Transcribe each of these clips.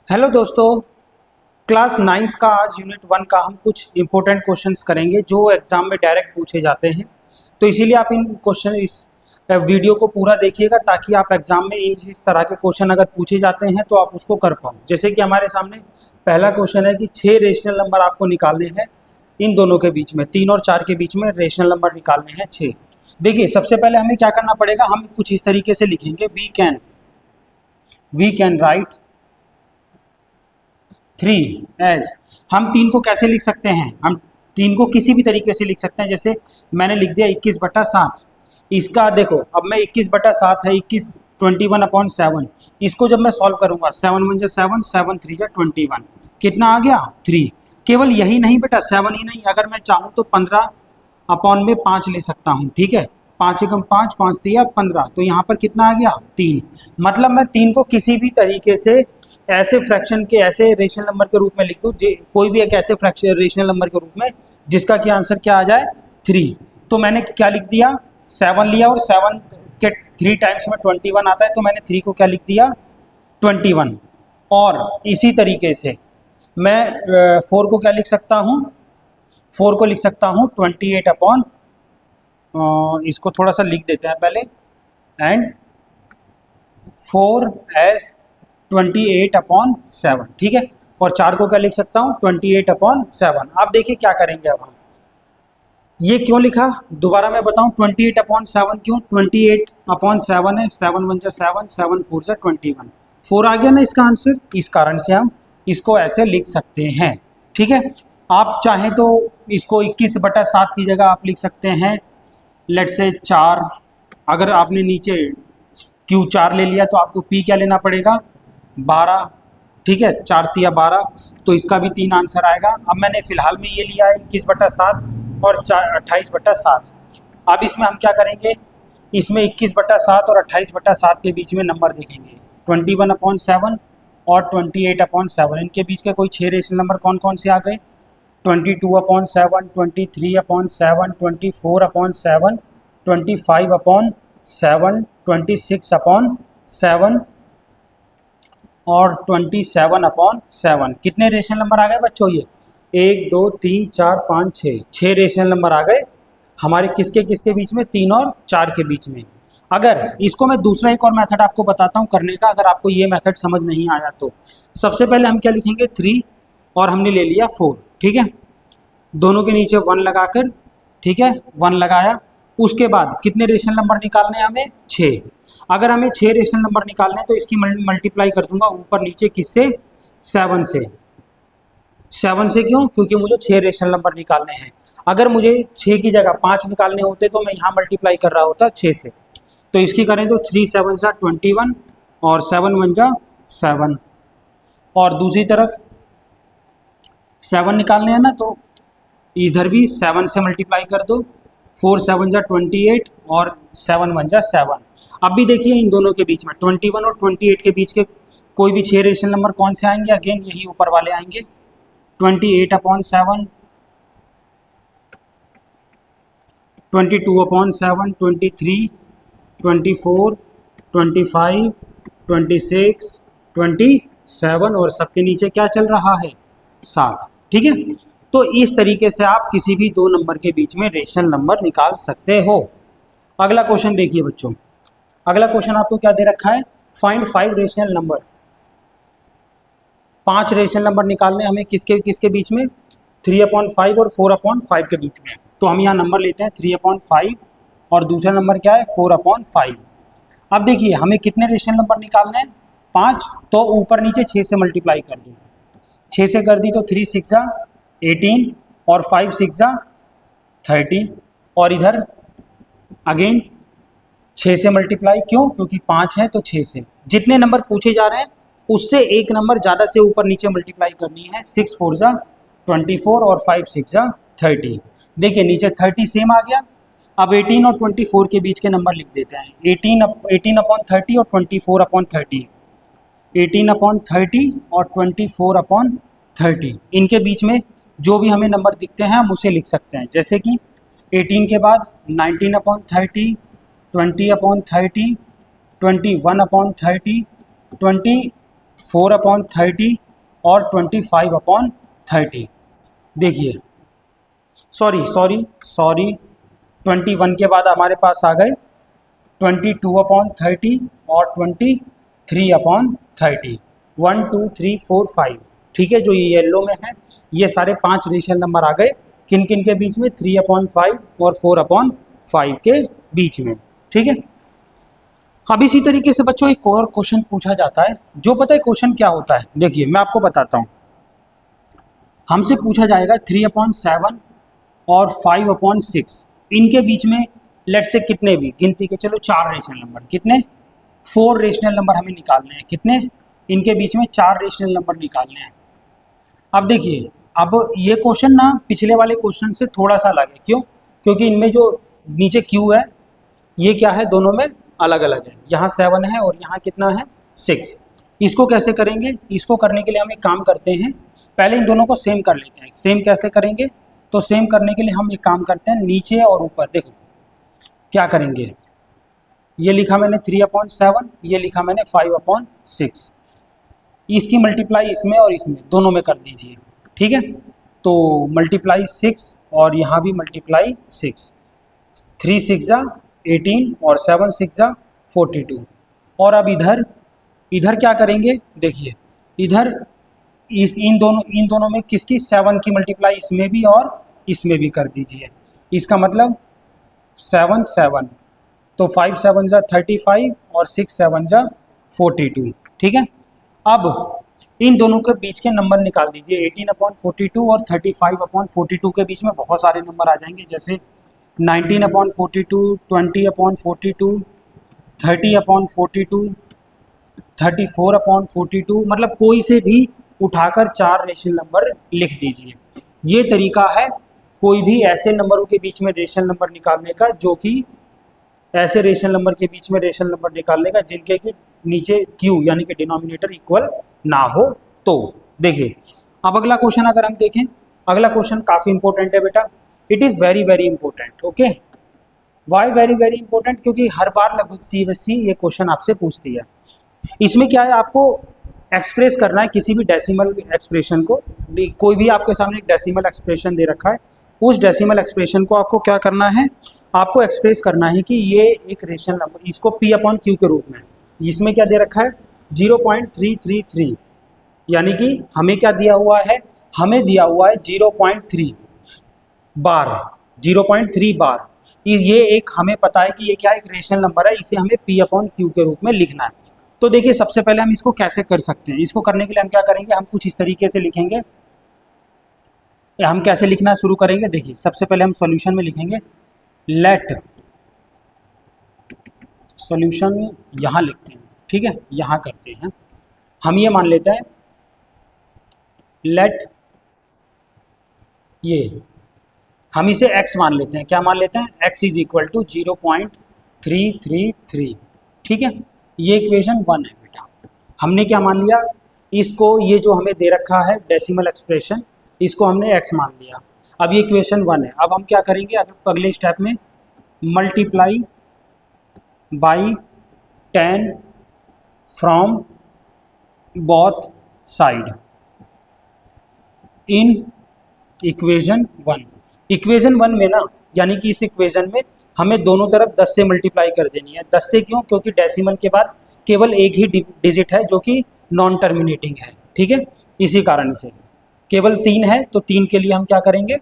Hello दोस्तों। Class ninth का आज यूनिट 1 का हम कुछ इंपॉर्टेंट क्वेश्चंस करेंगे जो एग्जाम में डायरेक्ट पूछे जाते हैं। तो इसीलिए आप इन क्वेश्चन इस वीडियो को पूरा देखिएगा ताकि आप एग्जाम में इस तरह के क्वेश्चन अगर पूछे जाते हैं तो आप उसको कर पाओ। जैसे कि हमारे सामने पहला क्वेश्चन है कि 6 रेशनल नंबर आपको निकालने हैं इन दोनों के बीच में, 3 और 4 के बीच में रेशनल नंबर निकालने हैं 6। देखिए सबसे पहले हमें क्या करना पड़ेगा, हम कुछ इस तरीके से लिखेंगे वी कैन राइट 3 एज। हम 3 को कैसे लिख सकते हैं, हम 3 को किसी भी तरीके से लिख सकते हैं। जैसे मैंने लिख दिया 21/7। इसका देखो, अब मैं 21/7 है 21 21/7। इसको जब मैं सॉल्व करूंगा 7 1 7 7 3 21, कितना आ गया 3। केवल यही नहीं बेटा, 7 ही नहीं, अगर मैं चाहूँ तो 15/5 ले सकता हूँ। ठीक है, 5 एकम 5 5 3 15, तो यहाँ पर कितना आ गया 3। मतलब मैं 3 को किसी भी तरीके से ऐसे फ्रैक्शन के, ऐसे रेशनल नंबर के रूप में लिख दूँ, कोई भी एक ऐसे फ्रैक्शन रेशनल नंबर के रूप में जिसका कि आंसर क्या आ जाए 3। तो मैंने क्या लिख दिया, 7 लिया और 7 के 3 टाइम्स में 21 आता है, तो मैंने 3 को क्या लिख दिया 21। और इसी तरीके से मैं 4 को क्या लिख सकता हूँ, 4 को लिख सकता हूँ 28 अपॉन, इसको थोड़ा सा लिख देते हैं पहले, एंड 4 एज 28/7। ठीक है, और 4 को क्या लिख सकता हूँ 28/7। आप देखिए क्या करेंगे अब हम, ये क्यों लिखा दोबारा मैं बताऊं, 28/7 क्यों, 28/7 है, 7 1 7 7 4 21, 4 आ गया ना इसका आंसर, इस कारण से हम इसको ऐसे लिख सकते हैं। ठीक है, आप चाहें तो इसको 21/7 की जगह आप लिख सकते हैं लेट से 4। अगर आपने नीचे Q4 ले लिया तो आपको P क्या लेना पड़ेगा 12। ठीक है, 4 3 12, तो इसका भी 3 आंसर आएगा। अब मैंने फिलहाल में ये लिया है 21/7 और 28/7। अब इसमें हम क्या करेंगे, इसमें 21/7 और 28/7 के बीच में नंबर देखेंगे, 21/7 और 28/7। इनके बीच के कोई 6 रेशनल नंबर कौन कौन से आ गए, 22/7 23/7 24/7 25/7 26/7 और 27/7। कितने रेशनल नंबर आ गए बच्चों, ये 1 2 3 4 5 6 रेशनल नंबर आ गए हमारे किसके किसके बीच में, 3 और 4 के बीच में। अगर इसको मैं दूसरा एक और मेथड आपको बताता हूँ करने का, अगर आपको ये मेथड समझ नहीं आया तो सबसे पहले हम क्या लिखेंगे 3 और हमने ले लिया 4। ठीक है, दोनों के नीचे 1 लगाकर, ठीक है 1 लगाया, उसके बाद कितने रेशनल नंबर निकालने हैं हमें 6। अगर हमें 6 रेशनल नंबर निकालने हैं तो इसकी मल्टीप्लाई कर दूंगा ऊपर नीचे किससे, 7 से। 7 से क्यों, क्योंकि मुझे 6 रेशनल नंबर निकालने हैं। अगर मुझे 6 की जगह 5 निकालने होते तो मैं यहाँ मल्टीप्लाई कर रहा होता 6 से। तो इसकी करें तो 3 7 21 और 7 1 7, और दूसरी तरफ 7 निकालने हैं ना, तो इधर भी 7 से मल्टीप्लाई कर दो, 4 7 28 और 7 1 7। अब भी देखिए इन दोनों के बीच में 21 और 28 के बीच के कोई भी 6 रेशनल नंबर कौन से आएंगे, अगेन यही ऊपर वाले आएंगे, 28/7 22/7 23 24 25 26 27, और सबके नीचे क्या चल रहा है 7। ठीक है, तो इस तरीके से आप किसी भी 2 नंबर के बीच में रेशनल नंबर निकाल सकते हो। अगला क्वेश्चन देखिए बच्चों, अगला क्वेश्चन आपको क्या दे रखा है, find 5 rational number. 5 rational number निकालने हमें किसके किसके बीच में, 3/5 और 4/5 के बीच में। तो हम यहाँ नंबर लेते हैं 3/5 और दूसरा नंबर क्या है 4/5। अब देखिए हमें कितने रेशनल नंबर निकालने हैं 5, तो ऊपर नीचे 6 से मल्टीप्लाई कर दी, 6 से कर दी तो 3 6 18 और 5 6 30, और इधर अगेन 6 से मल्टीप्लाई, क्यों, क्योंकि 5 है तो 6 से। जितने नंबर पूछे जा रहे हैं उससे एक नंबर ज़्यादा से ऊपर नीचे मल्टीप्लाई करनी है, 6 4 24 और 5 6 30। देखिए नीचे 30 सेम आ गया। अब 18 और 24 के बीच के नंबर लिख देते हैं, 18/30 और 24/30, 18/30 और 24/30। इनके बीच में जो भी हमें नंबर दिखते हैं हम उसे लिख सकते हैं, जैसे कि 18 के बाद 19/30, 20/30, 21/30, 24 4/30 और 25/30। देखिए सॉरी 21 के बाद हमारे पास आ गए 22/30 और 23/30। 1 2 3 4 5, ठीक है। जो ये येलो में है ये सारे 5 रेशनल नंबर आ गए किन किन के बीच में, 3/5 और 4/5 के बीच में, ठीक है। अब इसी तरीके से बच्चों एक और क्वेश्चन पूछा जाता है, जो पता है क्वेश्चन क्या होता है, देखिए मैं आपको बताता हूँ। हमसे पूछा जाएगा 3/7 और 5/6, इनके बीच में लेट से कितने भी गिनती के चलो 4 रेशनल नंबर, कितने 4 रेशनल नंबर हमें निकालने हैं, कितने इनके बीच में 4 रेशनल नंबर निकालने हैं। अब देखिए, अब ये क्वेश्चन ना पिछले वाले क्वेश्चन से थोड़ा सा अलग है, क्यों? क्योंकि इनमें जो नीचे क्यू है ये क्या है, दोनों में अलग अलग है। यहाँ 7 है और यहाँ कितना है 6। इसको कैसे करेंगे? इसको करने के लिए हम एक काम करते हैं, पहले इन दोनों को सेम कर लेते हैं। सेम कैसे करेंगे? तो सेम करने के लिए हम एक काम करते हैं, नीचे और ऊपर देखो क्या करेंगे। ये लिखा मैंने 3/7, ये लिखा मैंने 5/6। इसकी मल्टीप्लाई इसमें और इसमें दोनों में कर दीजिए, ठीक है। तो मल्टीप्लाई 6 और यहाँ भी मल्टीप्लाई 6, 3 6 जा 18 और 7 6 जा 42। और अब इधर क्या करेंगे? देखिए इधर इन दोनों में किसकी 7 की मल्टीप्लाई इसमें भी और इसमें भी कर दीजिए। इसका मतलब 7 7, तो 5 7 जा 35 और 6 7 जा 42, ठीक है। अब इन दोनों के बीच के नंबर निकाल दीजिए। 18/42 और 35/42 के बीच में बहुत सारे नंबर आ जाएंगे, जैसे 19/42, 20/42, 30/42, 34/42, मतलब कोई से भी उठाकर 4 रेशनल नंबर लिख दीजिए। ये तरीका है कोई भी ऐसे नंबरों के बीच में रेशनल नंबर निकालने का, जो कि ऐसे रेशनल नंबर के बीच में रेशनल नंबर निकालने का जिनके कि नीचे क्यू यानी कि डिनोमिनेटर इक्वल ना हो। तो देखिए अब अगला क्वेश्चन अगर हम देखें, अगला क्वेश्चन काफ़ी इंपॉर्टेंट है बेटा, it is very very important. Okay, why very very important? क्योंकि हर बार लगभग CBSE ये क्वेश्चन आपसे पूछती है। इसमें क्या है, आपको एक्सप्रेस करना है किसी भी डेसिमल एक्सप्रेशन को। कोई भी आपके सामने एक डेसिमल एक्सप्रेशन दे रखा है, उस डेसिमल एक्सप्रेशन को आपको क्या करना है, आपको एक्सप्रेस करना है कि ये एक रेशनल नंबर, इसको P/Q के रूप में, इसमें क्या दे रखा है 0.333, यानी कि हमें क्या दिया हुआ है, हमें दिया हुआ है 0.3 बार, 0.3 बार। ये एक हमें पता है कि ये क्या एक रेशनल नंबर है, इसे हमें P/Q के रूप में लिखना है। तो देखिए सबसे पहले हम इसको कैसे कर सकते हैं, इसको करने के लिए हम क्या करेंगे, हम कुछ इस तरीके से लिखेंगे। हम कैसे लिखना शुरू करेंगे, देखिए सबसे पहले हम सॉल्यूशन में लिखेंगे, लेट सॉल्यूशन यहाँ लिखते हैं, ठीक है, यहाँ करते हैं हम, ये मान लेते हैं लेट, ये हम इसे x मान लेते हैं, क्या मान लेते हैं, x इज इक्वल टू 0.333, ठीक है। ये इक्वेशन 1 है बेटा। हमने क्या मान लिया, इसको ये जो हमें दे रखा है डेसिमल एक्सप्रेशन, इसको हमने x मान लिया। अब ये इक्वेशन 1 है। अब हम क्या करेंगे, अगले स्टेप में multiply by 10 from both side in equation 1। Equation 1 में ना, यानी कि इस इक्वेशन में हमें दोनों तरफ 10 से मल्टीप्लाई कर देनी है। 10 से क्यों? क्योंकि डेसिमल के बाद केवल एक ही डिजिट है जो कि नॉन टर्मिनेटिंग है, ठीक है। इसी कारण से केवल 3 है, तो 3 के लिए हम क्या करेंगे,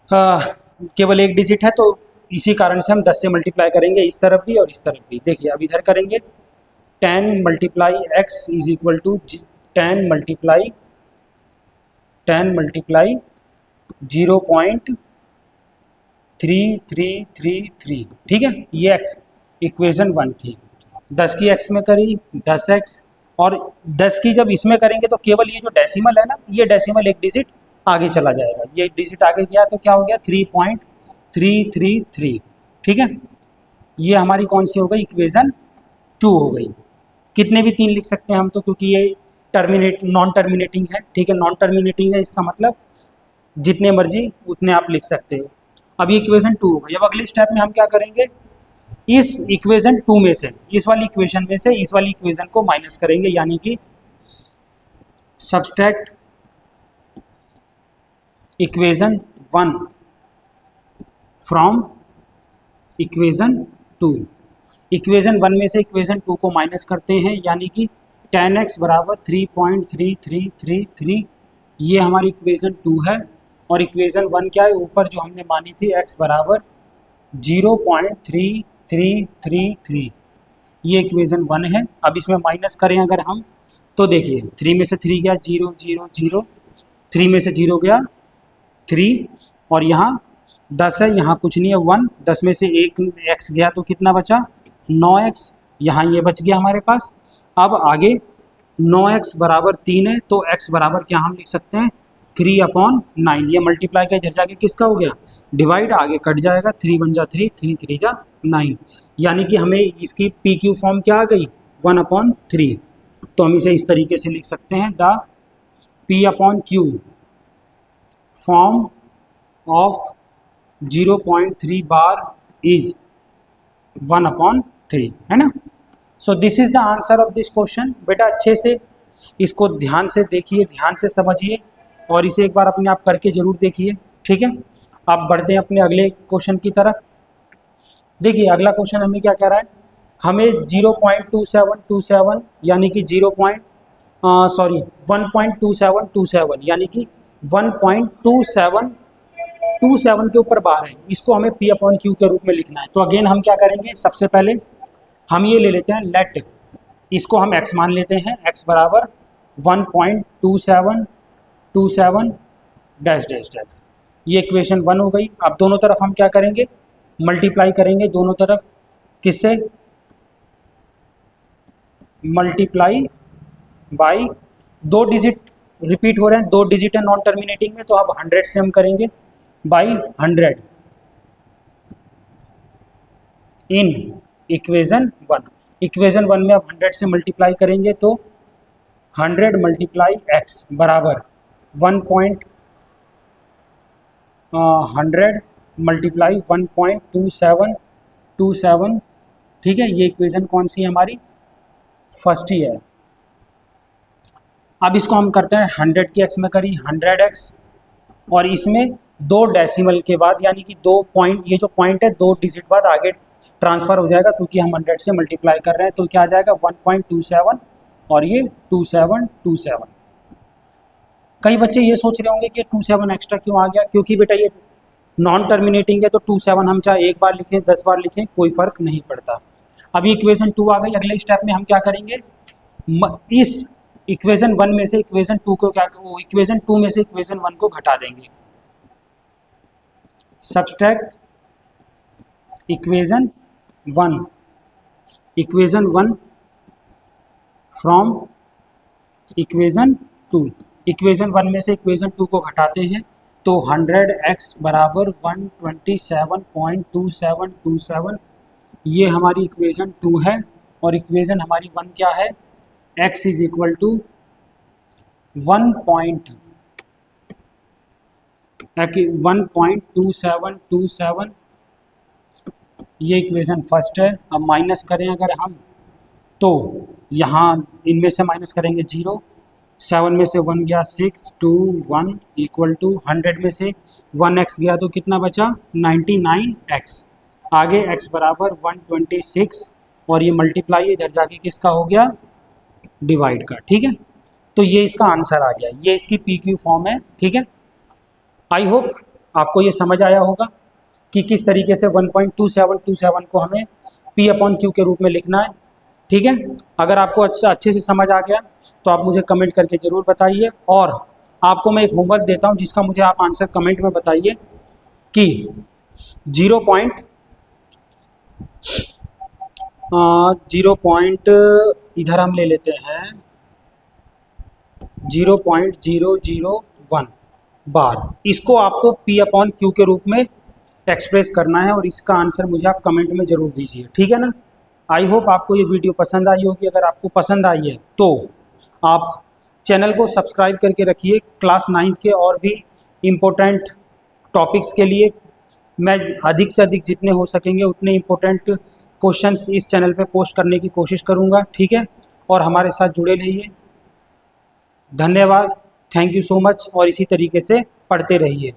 केवल एक डिजिट है, तो इसी कारण से हम 10 से मल्टीप्लाई करेंगे, इस तरफ भी और इस तरफ भी। देखिए अब इधर करेंगे 10 multiply x is equal to 10 multiply 0.3333, ठीक है। ये x इक्वेशन 1 थी, 10 की x में करी 10x, और 10 की जब इसमें करेंगे तो केवल ये जो डेसिमल है ना, ये डेसिमल एक डिजिट आगे चला जाएगा। ये डिजिट आगे गया तो क्या हो गया 3.333, ठीक है। ये हमारी कौन सी हो गई, इक्वेशन 2 हो गई। कितने भी 3 लिख सकते हैं हम तो, क्योंकि ये नॉन टर्मिनेटिंग है, ठीक है। नॉन टर्मिनेटिंग है, इसका मतलब जितने मर्जी उतने आप लिख सकते हो। अब ये इक्वेशन 2 हो गई। अब अगले स्टेप में हम क्या करेंगे, इस इक्वेशन 2 में से, इस वाली इक्वेशन में से इस वाली इक्वेशन को माइनस करेंगे, यानी कि subtract equation 1 from equation 2। Equation 1 में से इक्वेशन 2 को माइनस करते हैं, यानी कि tan x बराबर 3.3333, ये हमारी इक्वेशन 2 है। और इक्वेशन 1 क्या है, ऊपर जो हमने मानी थी x बराबर 0.3333, ये इक्वेशन 1 है। अब इसमें माइनस करें अगर हम, तो देखिए 3 में से 3 गया 0 0 0, 3 में से 0 गया 3, और यहाँ 10 है, यहाँ कुछ नहीं है 1, 10 में से 1 x गया तो कितना बचा 9x, यहाँ ये बच गया हमारे पास। अब आगे 9x बराबर 3 है, तो x बराबर क्या हम लिख सकते हैं 3/9। ये मल्टीप्लाई का इधर जाके किसका हो गया डिवाइड, आगे कट जाएगा, 3 बन जा 3, 3 3 जा 9, यानी कि हमें इसकी पी क्यू फॉर्म क्या आ गई 1/3। तो हम इसे इस तरीके से लिख सकते हैं, the P/Q form of 0.3 bar is 1/3, है ना। So this is the answer of this question. बेटा अच्छे से इसको ध्यान से देखिए, ध्यान से समझिए, और इसे एक बार अपने आप करके जरूर देखिए, ठीक है। आप बढ़ते हैं अपने अगले क्वेश्चन की तरफ। देखिए अगला क्वेश्चन हमें क्या कह रहा है, हमें 0.2727 यानी कि 1.2727 यानी कि 1.2727 के ऊपर बार है, इसको हमें P/Q के रूप में लिखना है। तो अगेन हम क्या करेंगे, सबसे पहले हम ये ले लेते हैं लेट, इसको हम x मान लेते हैं, x बराबर 1.2727 डैश डैश डैश, ये इक्वेशन 1 हो गई। अब दोनों तरफ हम क्या करेंगे, मल्टीप्लाई करेंगे दोनों तरफ, किससे, मल्टीप्लाई बाई, 2 डिजिट रिपीट हो रहे हैं, 2 डिजिट है नॉन टर्मिनेटिंग में, तो अब 100 से हम करेंगे बाई 100 इन इक्वेशन 1। इक्वेशन 1 में अब 100 से मल्टीप्लाई करेंगे, तो 100 मल्टीप्लाई x बराबर 100 मल्टीप्लाई 1.2727, ठीक है। ये इक्वेशन कौन सी है हमारी, फर्स्ट ही है। अब इसको हम करते हैं 100 की x में करी 100x, और इसमें 2 डेसिमल के बाद, यानी कि 2 पॉइंट, ये जो पॉइंट है 2 डिजिट बाद आगे ट्रांसफ़र हो जाएगा, क्योंकि हम 100 से मल्टीप्लाई कर रहे हैं, तो क्या आ जाएगा 1.27 और ये 2727। कई बच्चे ये सोच रहे होंगे कि 27 एक्स्ट्रा क्यों आ गया, क्योंकि बेटा ये नॉन टर्मिनेटिंग है, तो 27 हम चाहे एक बार लिखें 10 बार लिखें कोई फ़र्क नहीं पड़ता। अभी इक्वेशन 2 आ गई, अगले स्टेप में हम क्या करेंगे, इस इक्वेशन 1 में से इक्वेशन 2 को क्या, इक्वेशन 2 में से इक्वेशन 1 को घटा देंगे, subtract equation 1 from equation 2। Equation 1 में से इक्वेशन 2 को घटाते हैं, तो 100x बराबर 127.2727, ये हमारी इक्वेशन 2 है। और इक्वेशन हमारी 1 क्या है, x इज इक्वल टू 1.2727, ये इक्वेशन फर्स्ट है। अब माइनस करें अगर हम, तो यहाँ इनमें से माइनस करेंगे 0, 7 में से 1 गया 6, 2 1 इक्वल टू 100 में से 1x गया तो कितना बचा 99x, आगे x बराबर 126, और ये मल्टीप्लाई इधर जाके किसका हो गया डिवाइड का, ठीक है। तो ये इसका आंसर आ गया, ये इसकी PQ फॉर्म है, ठीक है। आई होप आपको ये समझ आया होगा कि किस तरीके से 1.2727 को हमें P/Q के रूप में लिखना है, ठीक है। अगर आपको अच्छे से समझ आ गया तो आप मुझे कमेंट करके ज़रूर बताइए, और आपको मैं एक होमवर्क देता हूं जिसका मुझे आप आंसर कमेंट में बताइए कि 0 पॉइंट इधर हम ले लेते हैं 0.001 बार, इसको आपको P/Q के रूप में एक्सप्रेस करना है, और इसका आंसर मुझे आप कमेंट में ज़रूर दीजिए, ठीक है ना। आई होप आपको ये वीडियो पसंद आई होगी। अगर आपको पसंद आई है तो आप चैनल को सब्सक्राइब करके रखिए। क्लास 9th के और भी इम्पोर्टेंट टॉपिक्स के लिए मैं अधिक से अधिक जितने हो सकेंगे उतने इम्पोर्टेंट क्वेश्चंस इस चैनल पे पोस्ट करने की कोशिश करूँगा, ठीक है। और हमारे साथ जुड़े रहिए। धन्यवाद, थैंक यू सो मच, और इसी तरीके से पढ़ते रहिए।